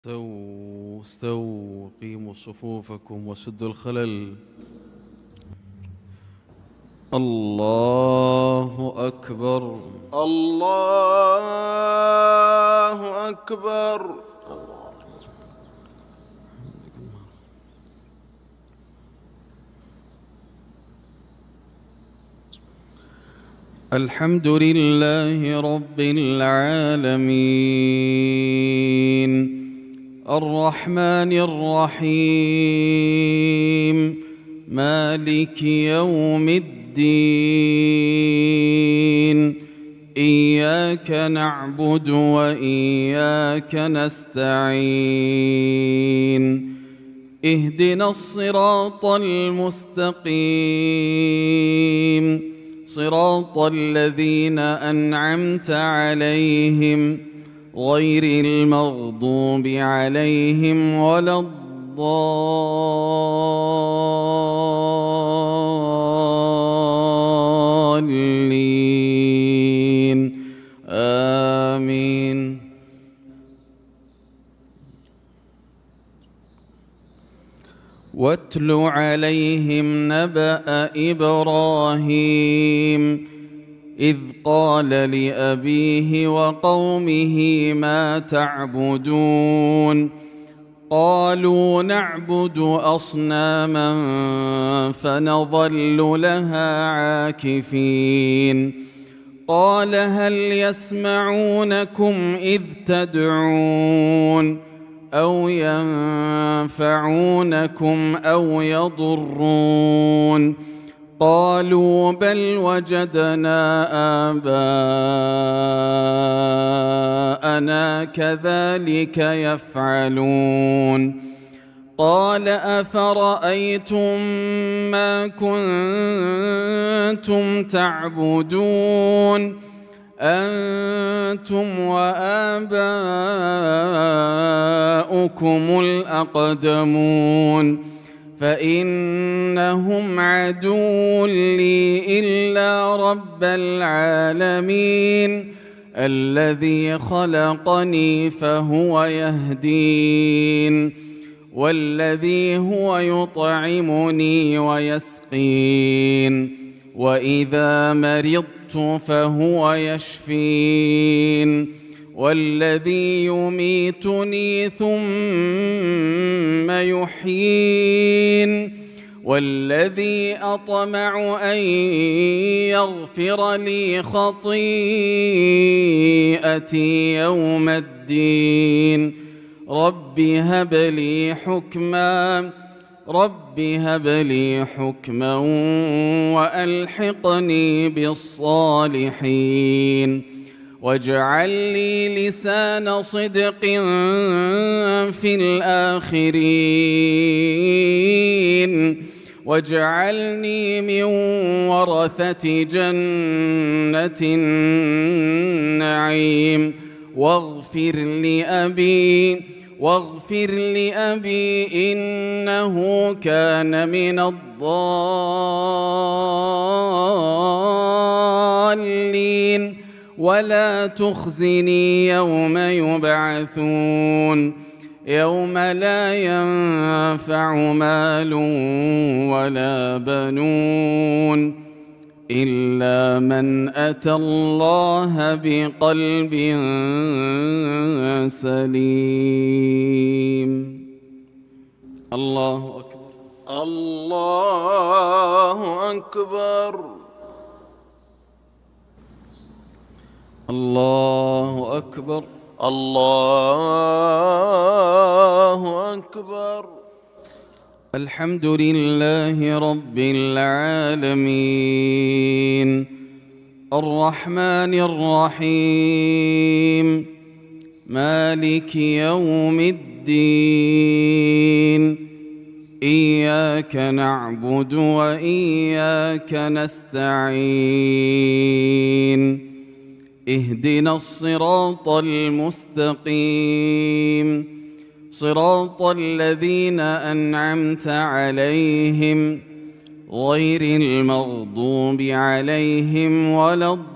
استووا قيموا صفوفكم وسدوا الخلل. الله أكبر. الله أكبر. الحمد لله رب العالمين الرحمن الرحيم مالك يوم الدين إياك نعبد وإياك نستعين اهدنا الصراط المستقيم صراط الذين أنعمت عليهم غير المغضوب عليهم ولا الضالين آمين. واتل عليهم نبأ إبراهيم إذ قال لأبيه وقومه ما تعبدون قالوا نعبد أصناما فنظل لها عاكفين قال هل يسمعونكم إذ تدعون أو ينفعونكم أو يضرون قالوا بل وجدنا آباءنا كذلك يفعلون قال أفرأيتم ما كنتم تعبدون أنتم وآباؤكم الأقدمون فإنهم عدو لي إلا رب العالمين الذي خلقني فهو يهدين والذي هو يطعمني ويسقين وإذا مرضت فهو يشفين والذي يميتني ثم يحيين والذي أطمع أن يغفر لي خطيئتي يوم الدين رب هب لي حكما وألحقني بالصالحين واجعل لي لسان صدق في الآخرين واجعلني من ورثة جنة النعيم واغفر لأبي إنه كان من الضالين ولا تخزني يوم يبعثون يوم لا ينفع مال ولا بنون إلا من أتى الله بقلب سليم. الله أكبر. الله أكبر. الله أكبر. الله أكبر. الحمد لله رب العالمين الرحمن الرحيم مالك يوم الدين إياك نعبد وإياك نستعين اهدنا الصراط المستقيم صراط الذين أنعمت عليهم غير المغضوب عليهم ولا الضالين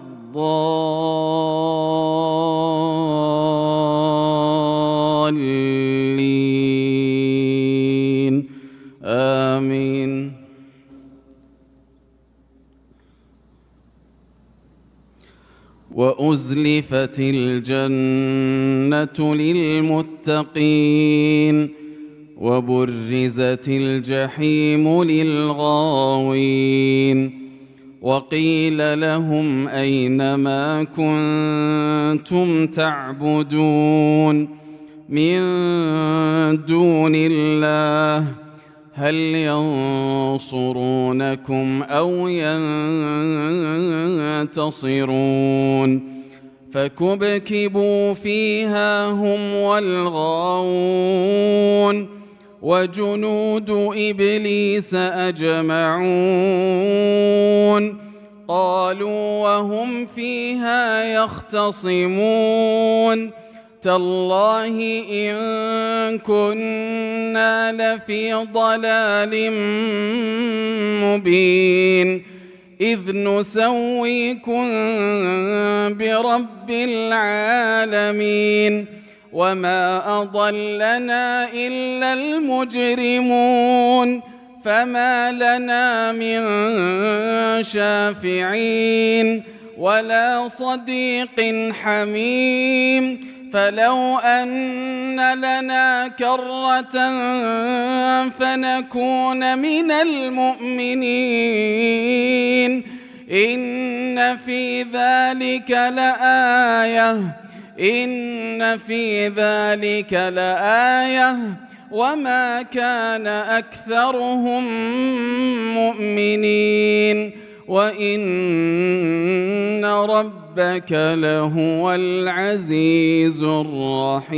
الضالين آمين. وأزلفت الجنة للمتقين وبرزت الجحيم للغاوين وقيل لهم أين ما كنتم تعبدون من دون الله هل ينصرونكم أو ينتصرون فكبكبوا فيها هم والغاوون وجنود إبليس أجمعون قالوا وهم فيها يختصمون تالله إن كنا لفي ضلال مبين إذ نسويكم برب العالمين وما أضلنا إلا المجرمون فما لنا من شافعين ولا صديق حميم فلو أن لنا كرة فنكون من المؤمنين إن في ذلك لآية وما كان أكثرهم مؤمنين وإن ربك لهو العزيز الرحيم.